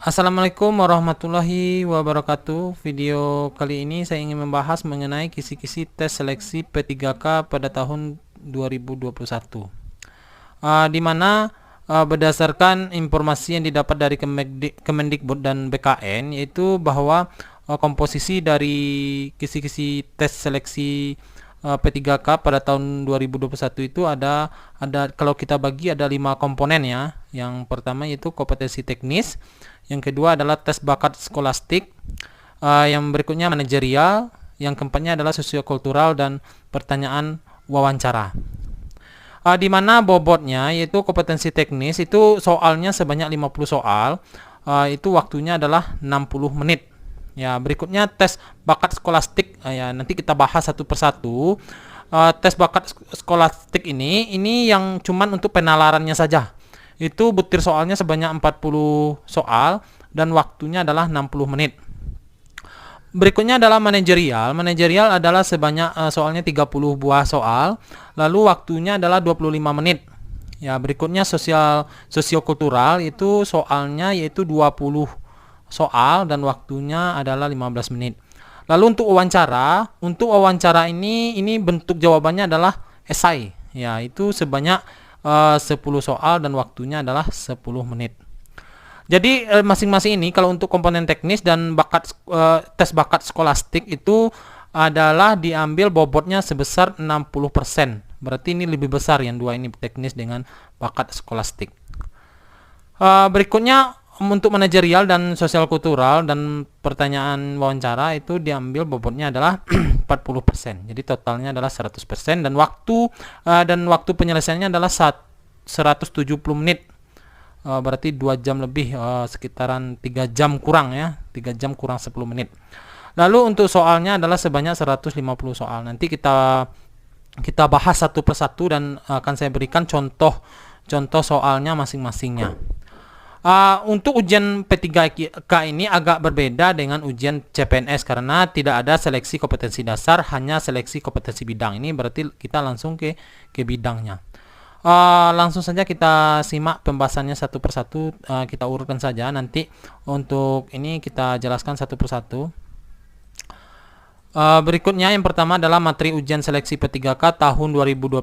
Assalamualaikum warahmatullahi wabarakatuh. Video kali ini saya ingin membahas mengenai kisi-kisi tes seleksi P3K pada tahun 2021. Di mana berdasarkan informasi yang didapat dari Kemendikbud dan BKN, yaitu bahwa komposisi dari kisi-kisi tes seleksi P3K pada tahun 2021 itu ada kalau kita bagi ada 5 komponen ya. Yang pertama yaitu kompetensi teknis, yang kedua adalah tes bakat skolastik, yang berikutnya manajerial, yang keempatnya adalah sosiokultural dan pertanyaan wawancara. Di mana bobotnya yaitu kompetensi teknis itu soalnya sebanyak 50 soal, itu waktunya adalah 60 menit. Ya, berikutnya tes bakat skolastik, ya nanti kita bahas satu persatu. Tes bakat skolastik ini yang cuman untuk penalarannya saja. Itu butir soalnya sebanyak 40 soal dan waktunya adalah 60 menit. Berikutnya adalah manajerial. Manajerial adalah sebanyak soalnya 30 buah soal, lalu waktunya adalah 25 menit. Ya, berikutnya sosiokultural itu soalnya yaitu 20 soal dan waktunya adalah 15 menit. Lalu untuk wawancara ini bentuk jawabannya adalah esai. Ya, itu sebanyak 10 soal dan waktunya adalah 10 menit. Jadi masing-masing ini kalau untuk komponen teknis dan tes bakat skolastik itu adalah diambil bobotnya sebesar 60%. Berarti ini lebih besar yang dua ini, teknis dengan bakat skolastik. Berikutnya untuk manajerial dan sosial kultural dan pertanyaan wawancara itu diambil bobotnya adalah 40%. Jadi totalnya adalah 100% dan waktu penyelesaiannya adalah 170 menit. Berarti 2 jam lebih, sekitaran 3 jam kurang ya, 3 jam kurang 10 menit. Lalu untuk soalnya adalah sebanyak 150 soal. Nanti kita bahas satu persatu dan akan saya berikan contoh soalnya masing-masingnya. Untuk ujian P3K ini agak berbeda dengan ujian CPNS karena tidak ada seleksi kompetensi dasar, hanya seleksi kompetensi bidang. Ini berarti kita langsung ke bidangnya. Langsung saja kita simak pembahasannya satu persatu, kita urutkan saja. Nanti untuk ini kita jelaskan satu persatu. Berikutnya yang pertama adalah materi ujian seleksi P3K tahun 2021.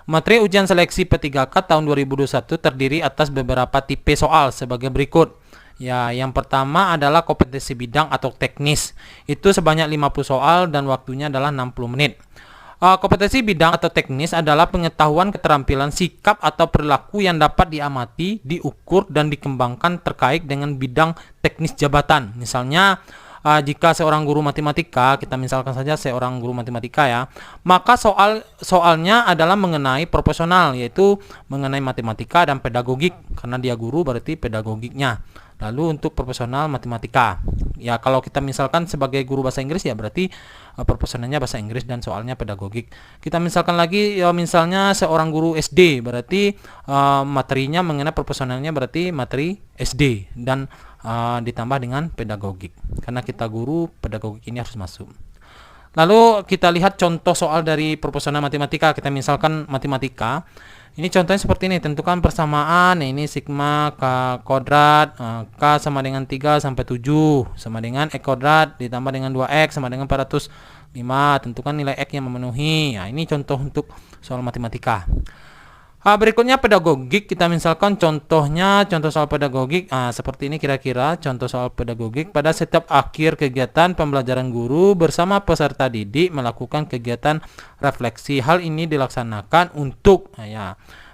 Materi ujian seleksi P3K tahun 2021 terdiri atas beberapa tipe soal sebagai berikut. Ya, yang pertama adalah kompetensi bidang atau teknis. Itu sebanyak 50 soal dan waktunya adalah 60 menit. Kompetensi bidang atau teknis adalah pengetahuan, keterampilan, sikap atau perilaku yang dapat diamati, diukur dan dikembangkan terkait dengan bidang teknis jabatan. Misalnya jika seorang guru matematika, kita misalkan saja seorang guru matematika ya, maka soalnya adalah mengenai proporsional, yaitu mengenai matematika dan pedagogik, karena dia guru berarti pedagogiknya. Lalu untuk proporsional matematika, ya kalau kita misalkan sebagai guru bahasa Inggris ya berarti proporsionalnya bahasa Inggris dan soalnya pedagogik. Kita misalkan lagi ya, misalnya seorang guru SD berarti materinya mengenai proporsionalnya berarti materi SD dan ditambah dengan pedagogik, karena kita guru pedagogik ini harus masuk. Lalu kita lihat contoh soal dari proporsional matematika. Kita misalkan matematika, ini contohnya seperti ini. Tentukan persamaan, ini sigma K kuadrat, K sama dengan 3 sampai 7 sama dengan X kuadrat ditambah dengan 2X sama dengan 405. Tentukan nilai X yang memenuhi. Nah, ini contoh untuk soal matematika. Berikutnya pedagogik. Kita misalkan contoh soal pedagogik seperti ini kira-kira contoh soal pedagogik. Pada setiap akhir kegiatan pembelajaran, guru bersama peserta didik melakukan kegiatan refleksi. Hal ini dilaksanakan untuk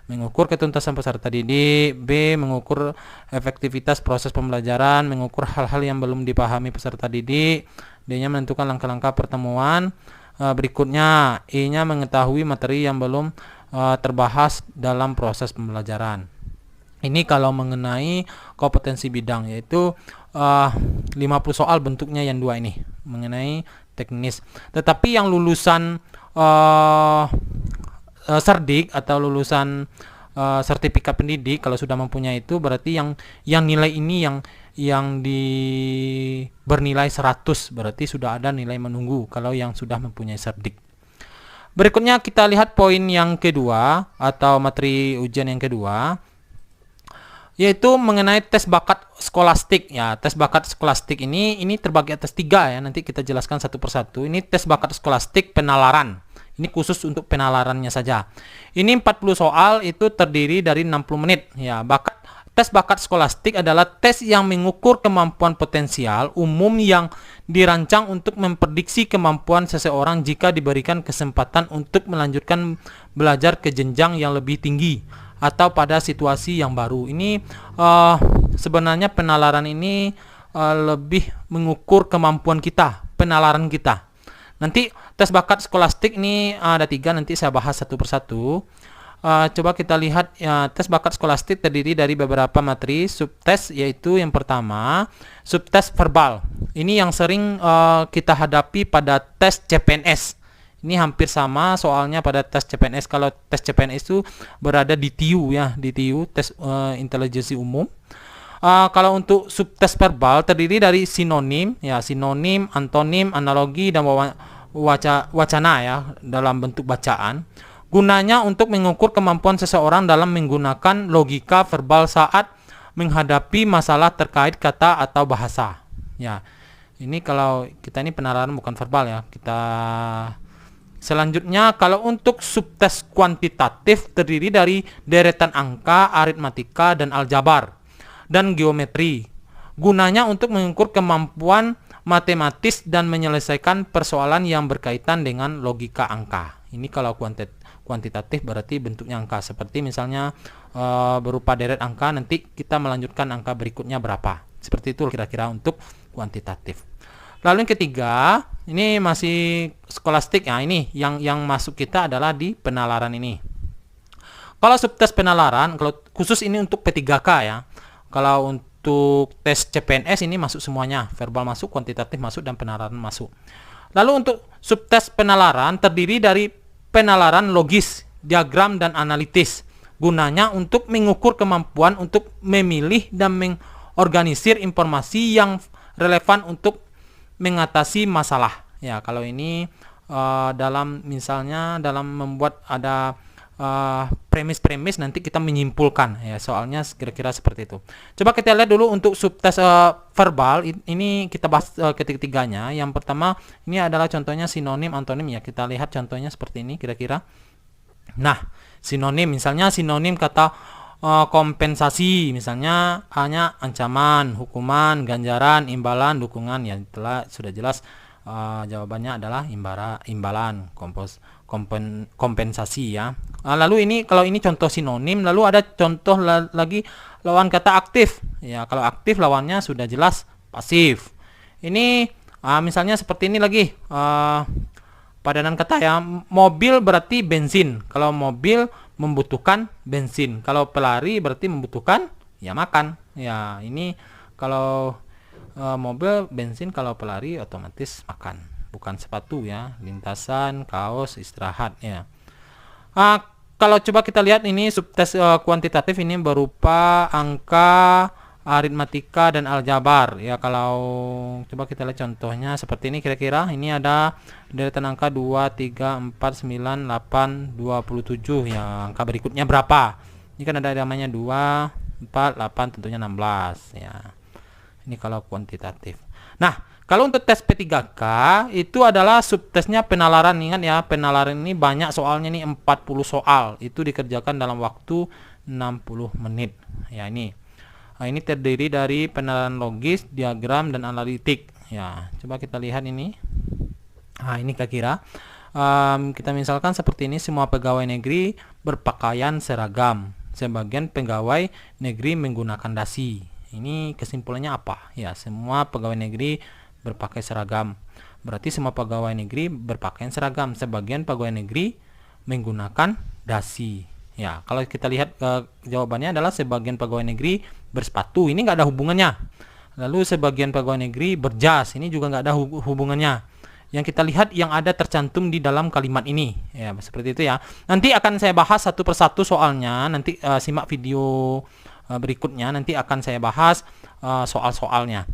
mengukur ketuntasan peserta didik, B. mengukur efektivitas proses pembelajaran, mengukur hal-hal yang belum dipahami peserta didik, D-nya menentukan langkah-langkah pertemuan. Berikutnya E-nya mengetahui materi yang belum terbahas dalam proses pembelajaran. Ini kalau mengenai kompetensi bidang, yaitu 50 soal bentuknya yang dua ini mengenai teknis. Tetapi yang lulusan Serdik atau lulusan sertifikat pendidik kalau sudah mempunyai itu berarti yang nilai ini yang bernilai 100 berarti sudah ada nilai menunggu kalau yang sudah mempunyai Serdik. Berikutnya kita lihat poin yang kedua atau materi ujian yang kedua, yaitu mengenai tes bakat skolastik ya. Tes bakat skolastik ini terbagi atas 3 ya. Nanti kita jelaskan satu persatu. Ini tes bakat skolastik penalaran. Ini khusus untuk penalarannya saja. Ini 40 soal, itu terdiri dari 60 menit ya. Tes bakat skolastik adalah tes yang mengukur kemampuan potensial umum yang dirancang untuk memprediksi kemampuan seseorang jika diberikan kesempatan untuk melanjutkan belajar ke jenjang yang lebih tinggi atau pada situasi yang baru. Ini sebenarnya penalaran ini lebih mengukur kemampuan kita, penalaran kita. Nanti tes bakat skolastik ini ada 3, nanti saya bahas satu persatu. Coba kita lihat ya, tes bakat skolastik terdiri dari beberapa materi subtes, yaitu yang pertama subtes verbal. Ini yang sering kita hadapi pada tes CPNS. Ini hampir sama soalnya pada tes CPNS. Kalau tes CPNS itu berada di TIU ya, di TIU, tes intelijensi umum. Kalau untuk subtes verbal terdiri dari sinonim ya, sinonim, antonim, analogi, dan wacana ya, dalam bentuk bacaan. Gunanya untuk mengukur kemampuan seseorang dalam menggunakan logika verbal saat menghadapi masalah terkait kata atau bahasa. Ya, ini kalau kita ini penalaran bukan verbal ya. Selanjutnya, kalau untuk subtes kuantitatif terdiri dari deretan angka, aritmatika, dan aljabar, dan geometri. Gunanya untuk mengukur kemampuan matematis dan menyelesaikan persoalan yang berkaitan dengan logika angka. Ini kalau kuantitatif berarti bentuknya angka, seperti misalnya berupa deret angka, nanti kita melanjutkan angka berikutnya berapa. Seperti itu kira-kira untuk kuantitatif. Lalu yang ketiga, ini masih skolastik ya. Ini yang masuk kita adalah di penalaran ini. Kalau subtes penalaran, kalau khusus ini untuk P3K ya. Kalau untuk tes CPNS ini masuk semuanya, verbal masuk, kuantitatif masuk, dan penalaran masuk. Lalu untuk subtes penalaran terdiri dari penalaran logis, diagram, dan analitis. Gunanya untuk mengukur kemampuan untuk memilih dan mengorganisir informasi yang relevan untuk mengatasi masalah. Ya, kalau ini dalam misalnya dalam membuat ada premis-premis, nanti kita menyimpulkan ya, soalnya kira-kira seperti itu. Coba kita lihat dulu untuk subtes verbal. Ini kita bahas ketiga-tiganya. Yang pertama ini adalah contohnya sinonim, antonim ya. Kita lihat contohnya seperti ini kira-kira. Nah, sinonim misalnya sinonim kata kompensasi, misalnya hanya ancaman, hukuman, ganjaran, imbalan, dukungan. Ya, sudah jelas jawabannya adalah imbalan, kompensasi ya. Lalu ini kalau ini contoh sinonim, lalu ada contoh lagi lawan kata aktif. Ya, kalau aktif lawannya sudah jelas pasif. Ini misalnya seperti ini lagi. Padanan kata ya, mobil berarti bensin. Kalau mobil membutuhkan bensin. Kalau pelari berarti membutuhkan ya makan. Ya, ini kalau mobil bensin, kalau pelari otomatis makan. Bukan sepatu ya, lintasan, kaos, istirahat ya. Kalau coba kita lihat ini subtes kuantitatif ini berupa angka, aritmatika, dan aljabar ya. Kalau coba kita lihat contohnya seperti ini kira-kira. Ini ada deretan angka 2, 3, 4, 9, 8, 27 ya. Angka berikutnya berapa? Ini kan ada namanya 2, 4, 8, tentunya 16 ya. Ini kalau kuantitatif. Nah, kalau untuk tes P3K itu adalah subtesnya penalaran. Ingat ya, penalaran ini banyak soalnya nih, 40 soal. Itu dikerjakan dalam waktu 60 menit. Ya, ini. Ini terdiri dari penalaran logis, diagram, dan analitik. Ya, coba kita lihat ini. Ini kira-kira kita misalkan seperti ini, semua pegawai negeri berpakaian seragam. Sebagian pegawai negeri menggunakan dasi. Ini kesimpulannya apa? Ya, semua pegawai negeri berpakaian seragam. Berarti semua pegawai negeri berpakaian seragam. Sebagian pegawai negeri menggunakan dasi. Ya, kalau kita lihat jawabannya adalah sebagian pegawai negeri bersepatu. Ini nggak ada hubungannya. Lalu sebagian pegawai negeri berjas. Ini juga nggak ada hubungannya. Yang kita lihat yang ada tercantum di dalam kalimat ini. Ya, seperti itu ya. Nanti akan saya bahas satu persatu soalnya. Nanti simak video berikutnya. Nanti akan saya bahas soal-soalnya.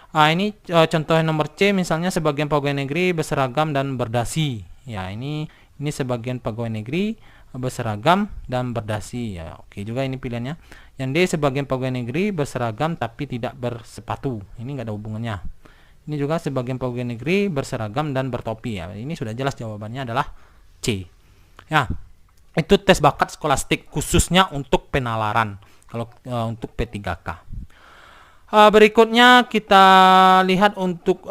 Ini contoh nomor C, misalnya sebagian pegawai negeri berseragam dan berdasi. Ya, ini sebagian pegawai negeri berseragam dan berdasi. Ya, oke juga ini pilihannya. Yang D, sebagian pegawai negeri berseragam tapi tidak bersepatu. Ini nggak ada hubungannya. Ini juga sebagian pegawai negeri berseragam dan bertopi ya. Ini sudah jelas jawabannya adalah C. Ya, itu tes bakat skolastik khususnya untuk penalaran kalau untuk P3K. Berikutnya kita lihat untuk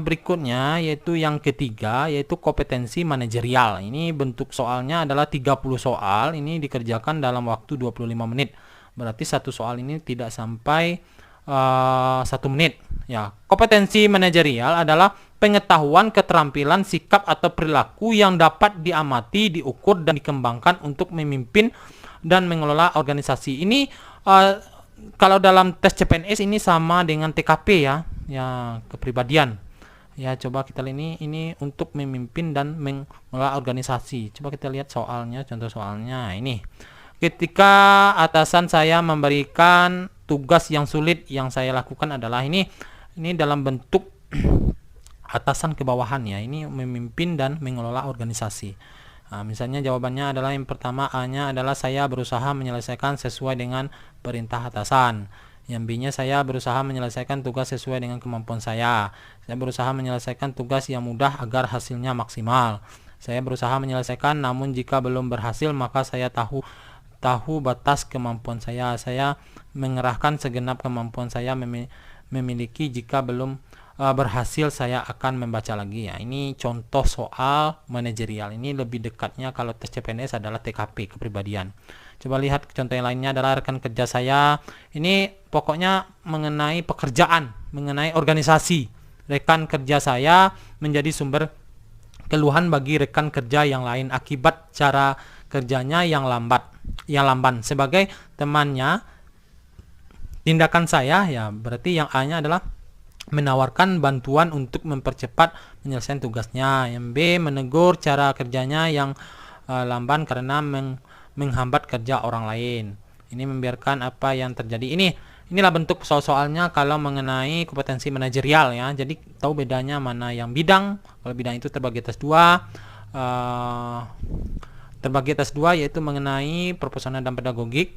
berikutnya yaitu yang ketiga, yaitu kompetensi manajerial. Ini bentuk soalnya adalah 30 soal. Ini dikerjakan dalam waktu 25 menit. Berarti satu soal ini tidak sampai 1 menit. Ya, kompetensi manajerial adalah pengetahuan, keterampilan, sikap atau perilaku yang dapat diamati, diukur dan dikembangkan untuk memimpin dan mengelola organisasi. Ini kalau dalam tes CPNS ini sama dengan TKP ya, kepribadian. Ya, coba kita lihat ini untuk memimpin dan mengelola organisasi. Coba kita lihat soalnya, contoh soalnya ini. Ketika atasan saya memberikan tugas yang sulit, yang saya lakukan adalah ini dalam bentuk atasan ke bawahan ya. Ini memimpin dan mengelola organisasi. Nah, misalnya jawabannya adalah yang pertama, A-nya adalah saya berusaha menyelesaikan sesuai dengan perintah atasan. Yang B-nya saya berusaha menyelesaikan tugas sesuai dengan kemampuan saya. Saya berusaha menyelesaikan tugas yang mudah agar hasilnya maksimal. Saya berusaha menyelesaikan, namun jika belum berhasil maka saya tahu batas kemampuan saya. Saya mengerahkan segenap kemampuan saya memiliki. Jika belum berhasil saya akan membaca lagi ya. Ini contoh soal manajerial. Ini lebih dekatnya kalau tes CPNS adalah TKP, kepribadian. Coba lihat contoh yang lainnya adalah rekan kerja saya. Ini pokoknya mengenai pekerjaan, mengenai organisasi. Rekan kerja saya menjadi sumber keluhan bagi rekan kerja yang lain akibat cara kerjanya yang lamban. Sebagai temannya, tindakan saya ya berarti yang A-nya adalah menawarkan bantuan untuk mempercepat penyelesaian tugasnya. Yang B, menegur cara kerjanya yang lamban karena menghambat kerja orang lain. Ini membiarkan apa yang terjadi. Inilah bentuk soal-soalnya kalau mengenai kompetensi manajerial ya. Jadi tahu bedanya mana yang bidang. Kalau bidang itu terbagi atas dua. Terbagi atas dua yaitu mengenai proporsional dan pedagogik.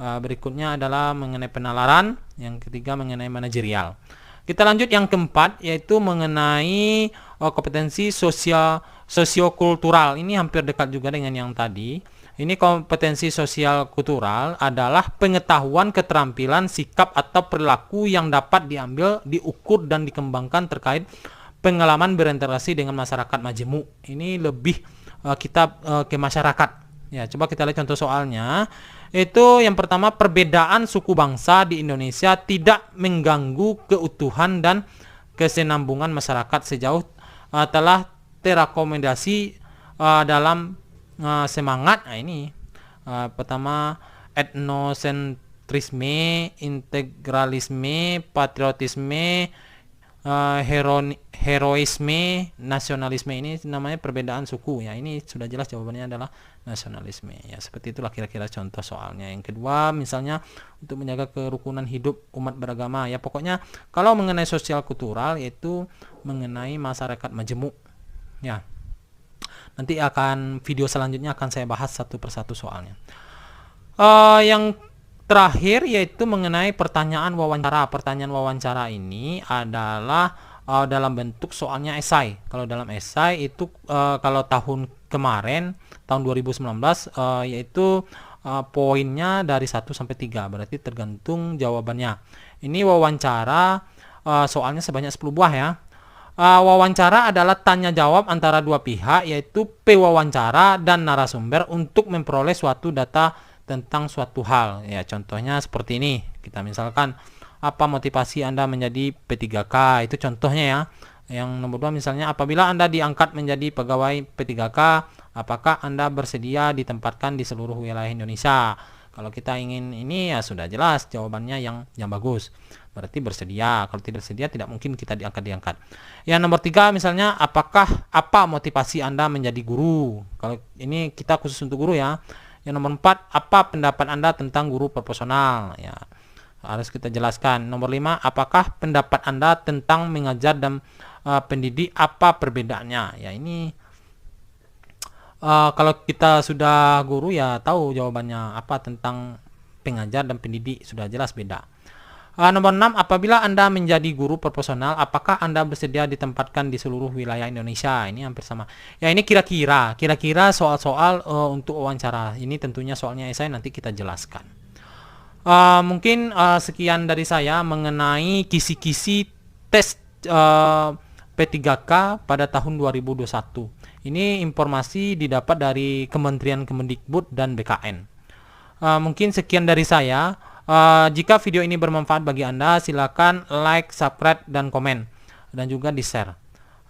Berikutnya adalah mengenai penalaran. Yang ketiga mengenai manajerial. Kita lanjut yang keempat yaitu mengenai kompetensi sosiokultural. Ini hampir dekat juga dengan yang tadi. Ini kompetensi sosial kultural adalah pengetahuan, keterampilan, sikap atau perilaku yang dapat diambil, diukur dan dikembangkan terkait pengalaman berinteraksi dengan masyarakat majemuk. Ini lebih kita ke masyarakat. Ya, coba kita lihat contoh soalnya. Itu yang pertama, perbedaan suku bangsa di Indonesia tidak mengganggu keutuhan dan kesinambungan masyarakat sejauh telah terakomodasi dalam semangat. Nah, ini pertama, etnosentrisme, integralisme, patriotisme, heroisme, nasionalisme. Ini namanya perbedaan suku ya. Ini sudah jelas jawabannya adalah nasionalisme ya. Seperti itulah kira-kira contoh soalnya. Yang kedua misalnya untuk menjaga kerukunan hidup umat beragama ya. Pokoknya kalau mengenai sosial kultural yaitu mengenai masyarakat majemuk ya. Nanti video selanjutnya akan saya bahas satu persatu soalnya. Yang terakhir yaitu mengenai pertanyaan wawancara. Pertanyaan wawancara ini adalah dalam bentuk soalnya esai. Kalau dalam esai itu kalau tahun kemarin tahun 2019 yaitu poinnya dari 1 sampai 3. Berarti tergantung jawabannya. Ini wawancara soalnya sebanyak 10 buah ya. Wawancara adalah tanya jawab antara dua pihak yaitu pewawancara dan narasumber untuk memperoleh suatu data tentang suatu hal ya. Contohnya seperti ini. Kita misalkan apa motivasi Anda menjadi P3K, itu contohnya ya. Yang nomor 2 misalnya, apabila Anda diangkat menjadi pegawai P3K, apakah Anda bersedia ditempatkan di seluruh wilayah Indonesia? Kalau kita ingin ini ya sudah jelas jawabannya yang bagus. Berarti bersedia. Kalau tidak bersedia tidak mungkin kita diangkat. Yang nomor 3 misalnya, apa motivasi Anda menjadi guru? Kalau ini kita khusus untuk guru ya. Yang nomor 4, apa pendapat Anda tentang guru proporsional? Ya, harus kita jelaskan. Nomor 5, apakah pendapat Anda tentang mengajar dan pendidik, apa perbedaannya? Ya, ini kalau kita sudah guru ya tahu jawabannya apa tentang pengajar dan pendidik, sudah jelas beda. Nomor 6, apabila Anda menjadi guru proporsional, apakah Anda bersedia ditempatkan di seluruh wilayah Indonesia? Ini hampir sama. Ya, ini kira-kira soal-soal untuk wawancara. Ini tentunya soalnya esai, nanti kita jelaskan. Mungkin sekian dari saya mengenai kisi-kisi tes P3K pada tahun 2021. Ini informasi didapat dari Kementerian Kemendikbud dan BKN. Mungkin sekian dari saya. Jika video ini bermanfaat bagi Anda, silakan like, subscribe, dan komen, dan juga di-share.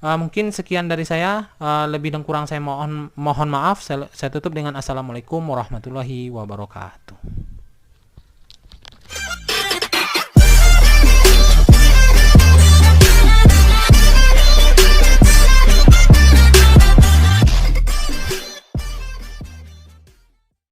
Mungkin sekian dari saya. Lebih dan kurang saya mohon maaf. Saya tutup dengan Assalamualaikum warahmatullahi wabarakatuh.